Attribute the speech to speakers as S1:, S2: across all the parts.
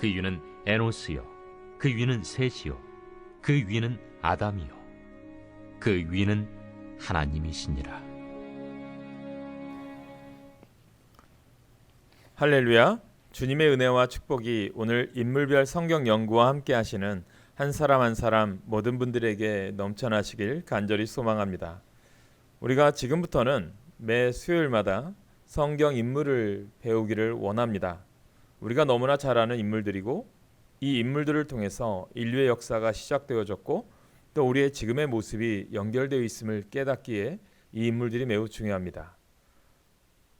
S1: 그 위는 에노스요, 그 위는 셋이요, 그 위는 아담이요, 그 위는 하나님이시니라.
S2: 할렐루야. 주님의 은혜와 축복이 오늘 인물별 성경 연구와 함께 하시는 한 사람 한 사람 모든 분들에게 넘쳐나시길 간절히 소망합니다. 우리가 지금부터는 매 수요일마다 성경 인물을 배우기를 원합니다. 우리가 너무나 잘 아는 인물들이고 이 인물들을 통해서 인류의 역사가 시작되어졌고 또 우리의 지금의 모습이 연결되어 있음을 깨닫기에 이 인물들이 매우 중요합니다.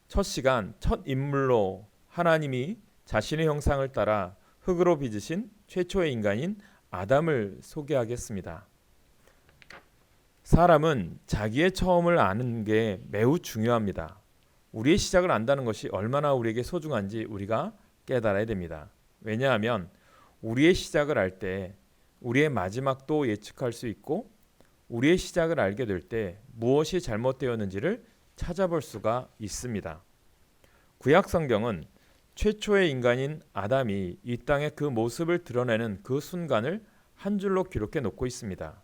S2: 첫 시간, 첫 인물로 하나님이 자신의 형상을 따라 흙으로 빚으신 최초의 인간인 아담을 소개하겠습니다. 사람은 자기의 처음을 아는 게 매우 중요합니다. 우리의 시작을 안다는 것이 얼마나 우리에게 소중한지 우리가 깨달아야 됩니다. 왜냐하면 우리의 시작을 알 때 우리의 마지막도 예측할 수 있고 우리의 시작을 알게 될 때 무엇이 잘못되었는지를 찾아볼 수가 있습니다. 구약 성경은 최초의 인간인 아담이 이 땅의 그 모습을 드러내는 그 순간을 한 줄로 기록해 놓고 있습니다.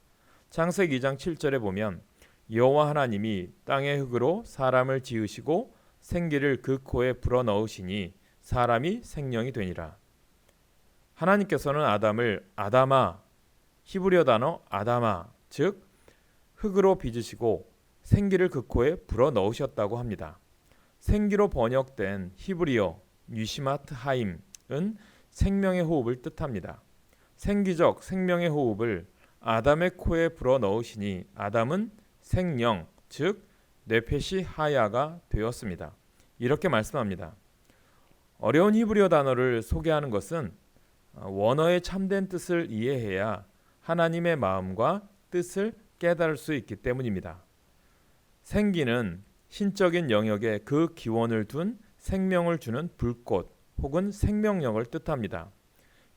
S2: 창세기 2장 7절에 보면 여호와 하나님이 땅의 흙으로 사람을 지으시고 생기를 그 코에 불어넣으시니 사람이 생명이 되니라. 하나님께서는 아담을 아담아, 히브리어 단어 아담아, 즉 흙으로 빚으시고 생기를 그 코에 불어넣으셨다고 합니다. 생기로 번역된 히브리어 뉴시마트 하임은 생명의 호흡을 뜻합니다. 생기적 생명의 호흡을 아담의 코에 불어넣으시니 아담은 생령, 즉 뇌페시 하야가 되었습니다. 이렇게 말씀합니다. 어려운 히브리어 단어를 소개하는 것은 원어의 참된 뜻을 이해해야 하나님의 마음과 뜻을 깨달을 수 있기 때문입니다. 생기는 신적인 영역에 그 기원을 둔 생명을 주는 불꽃 혹은 생명력을 뜻합니다.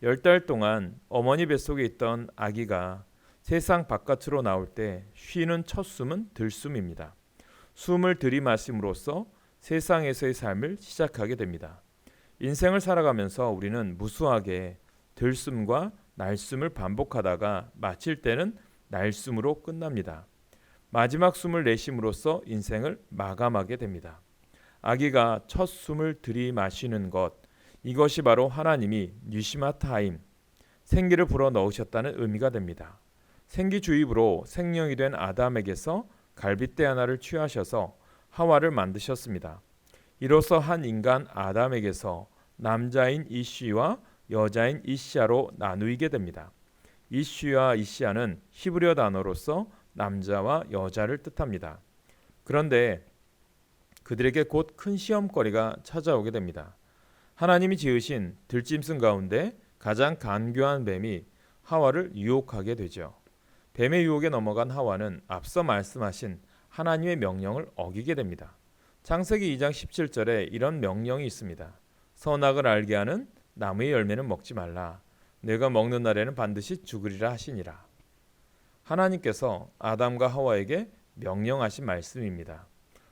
S2: 10달 동안 어머니 뱃속에 있던 아기가 세상 바깥으로 나올 때 쉬는 첫 숨은 들숨입니다. 숨을 들이마심으로써 세상에서의 삶을 시작하게 됩니다. 인생을 살아가면서 우리는 무수하게 들숨과 날숨을 반복하다가 마칠 때는 날숨으로 끝납니다. 마지막 숨을 내쉼으로써 인생을 마감하게 됩니다. 아기가 첫 숨을 들이마시는 것, 이것이 바로 하나님이 뉴시마타임, 생기를 불어넣으셨다는 의미가 됩니다. 생기 주입으로 생명이 된 아담에게서 갈빗대 하나를 취하셔서 하와를 만드셨습니다. 이로써 한 인간 아담에게서 남자인 이쉬와 여자인 이시아로 나누게 됩니다. 이쉬와 이시아는 히브리어 단어로서 남자와 여자를 뜻합니다. 그런데 그들에게 곧 큰 시험거리가 찾아오게 됩니다. 하나님이 지으신 들짐승 가운데 가장 간교한 뱀이 하와를 유혹하게 되죠. 뱀의 유혹에 넘어간 하와는 앞서 말씀하신 하나님의 명령을 어기게 됩니다. 창세기 2장 17절에 이런 명령이 있습니다. 선악을 알게 하는 나무의 열매는 먹지 말라. 내가 먹는 날에는 반드시 죽으리라 하시니라. 하나님께서 아담과 하와에게 명령하신 말씀입니다.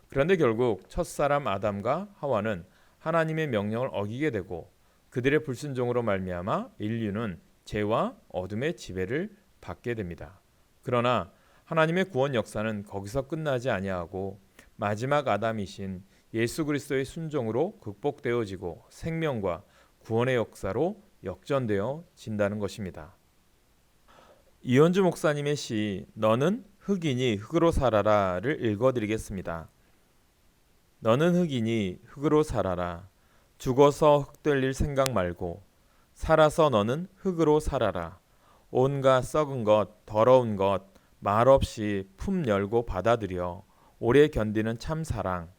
S2: 그런데 결국 첫사람 아담과 하와는 하나님의 명령을 어기게 되고 그들의 불순종으로 말미암아 인류는 죄와 어둠의 지배를 받게 됩니다. 그러나 하나님의 구원 역사는 거기서 끝나지 아니하고 마지막 아담이신 예수 그리스도의 순종으로 극복되어지고 생명과 구원의 역사로 역전되어진다는 것입니다. 이현주 목사님의 시 너는 흙이니 흙으로 살아라를 읽어드리겠습니다. 너는 흙이니 흙으로 살아라. 죽어서 흙 될 일 생각 말고 살아서 너는 흙으로 살아라. 온갖 썩은 것, 더러운 것, 말없이 품 열고 받아들여 오래 견디는 참 사랑.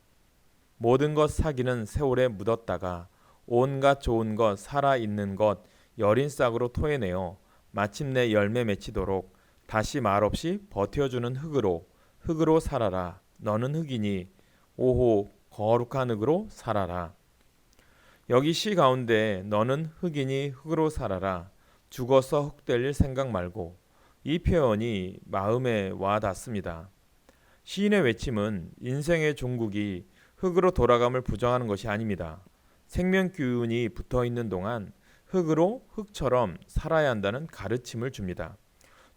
S2: 모든 것 사기는 세월에 묻었다가 온갖 좋은 것, 살아있는 것, 여린 싹으로 토해내어 마침내 열매 맺히도록 다시 말없이 버텨주는 흙으로 살아라. 너는 흙이니 오호 거룩한 흙으로 살아라. 여기 시 가운데 너는 흙이니 흙으로 살아라. 죽어서 흙 될 일 생각 말고 이 표현이 마음에 와 닿습니다. 시인의 외침은 인생의 종국이 흙으로 돌아감을 부정하는 것이 아닙니다. 생명 기운이 붙어있는 동안 흙으로 흙처럼 살아야 한다는 가르침을 줍니다.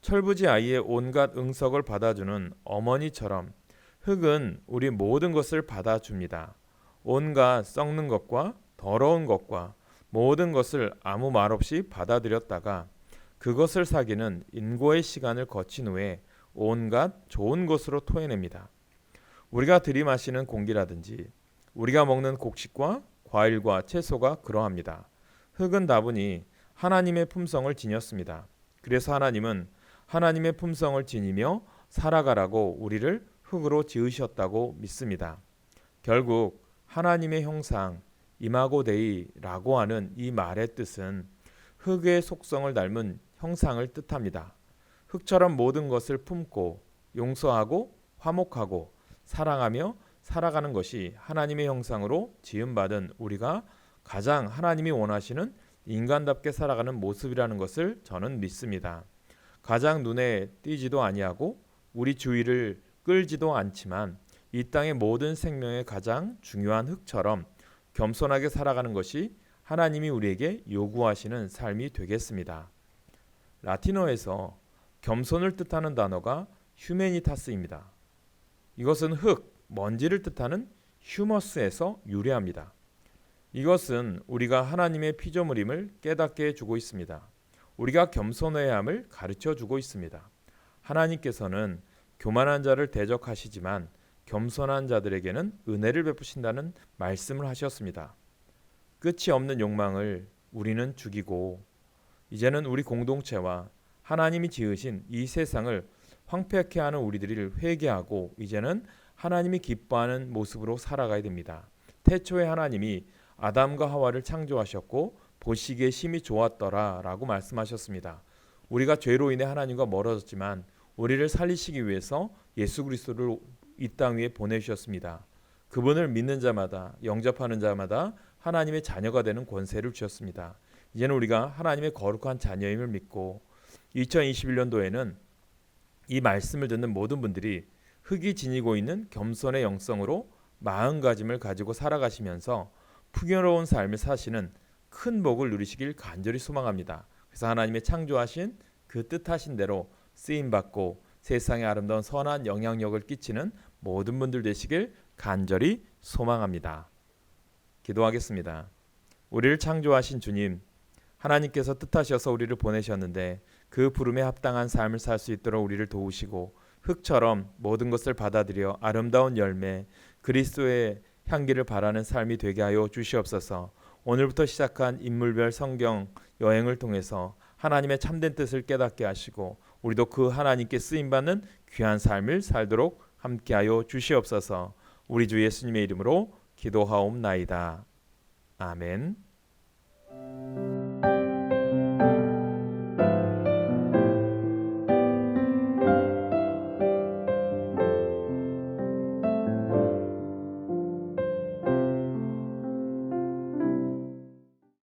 S2: 철부지 아이의 온갖 응석을 받아주는 어머니처럼 흙은 우리 모든 것을 받아줍니다. 온갖 썩는 것과 더러운 것과 모든 것을 아무 말 없이 받아들였다가 그것을 사귀는 인고의 시간을 거친 후에 온갖 좋은 것으로 토해냅니다. 우리가 들이마시는 공기라든지 우리가 먹는 곡식과 과일과 채소가 그러합니다. 흙은 다분히 하나님의 품성을 지녔습니다. 그래서 하나님은 하나님의 품성을 지니며 살아가라고 우리를 흙으로 지으셨다고 믿습니다. 결국 하나님의 형상 이마고 데이라고 하는 이 말의 뜻은 흙의 속성을 닮은 형상을 뜻합니다. 흙처럼 모든 것을 품고 용서하고 화목하고 사랑하며 살아가는 것이 하나님의 형상으로 지음받은 우리가 가장 하나님이 원하시는 인간답게 살아가는 모습이라는 것을 저는 믿습니다. 가장 눈에 띄지도 아니하고 우리 주위를 끌지도 않지만 이 땅의 모든 생명의 가장 중요한 흙처럼 겸손하게 살아가는 것이 하나님이 우리에게 요구하시는 삶이 되겠습니다. 라틴어에서 겸손을 뜻하는 단어가 휴메니타스입니다. 이것은 흙, 먼지를 뜻하는 휴머스에서 유래합니다. 이것은 우리가 하나님의 피조물임을 깨닫게 해주고 있습니다. 우리가 겸손해야 함을 가르쳐 주고 있습니다. 하나님께서는 교만한 자를 대적하시지만 겸손한 자들에게는 은혜를 베푸신다는 말씀을 하셨습니다. 끝이 없는 욕망을 우리는 죽이고 이제는 우리 공동체와 하나님이 지으신 이 세상을 황폐케 하는 우리들을 회개하고 이제는 하나님이 기뻐하는 모습으로 살아가야 됩니다. 태초에 하나님이 아담과 하와를 창조하셨고 보시기에 심히 좋았더라 라고 말씀하셨습니다. 우리가 죄로 인해 하나님과 멀어졌지만 우리를 살리시기 위해서 예수 그리스도를 이 땅 위에 보내주셨습니다. 그분을 믿는 자마다 영접하는 자마다 하나님의 자녀가 되는 권세를 주셨습니다. 이제는 우리가 하나님의 거룩한 자녀임을 믿고 2021년도에는 이 말씀을 듣는 모든 분들이 흙이 지니고 있는 겸손의 영성으로 마음가짐을 가지고 살아가시면서 풍요로운 삶을 사시는 큰 복을 누리시길 간절히 소망합니다. 그래서 하나님의 창조하신 그 뜻하신 대로 쓰임받고 세상에 아름다운 선한 영향력을 끼치는 모든 분들 되시길 간절히 소망합니다. 기도하겠습니다. 우리를 창조하신 주님, 하나님께서 뜻하셔서 우리를 보내셨는데 그 부름에 합당한 삶을 살 수 있도록 우리를 도우시고 흙처럼 모든 것을 받아들여 아름다운 열매, 그리스도의 향기를 바라는 삶이 되게 하여 주시옵소서. 오늘부터 시작한 인물별 성경 여행을 통해서 하나님의 참된 뜻을 깨닫게 하시고 우리도 그 하나님께 쓰임받는 귀한 삶을 살도록 함께하여 주시옵소서. 우리 주 예수님의 이름으로 기도하옵나이다. 아멘.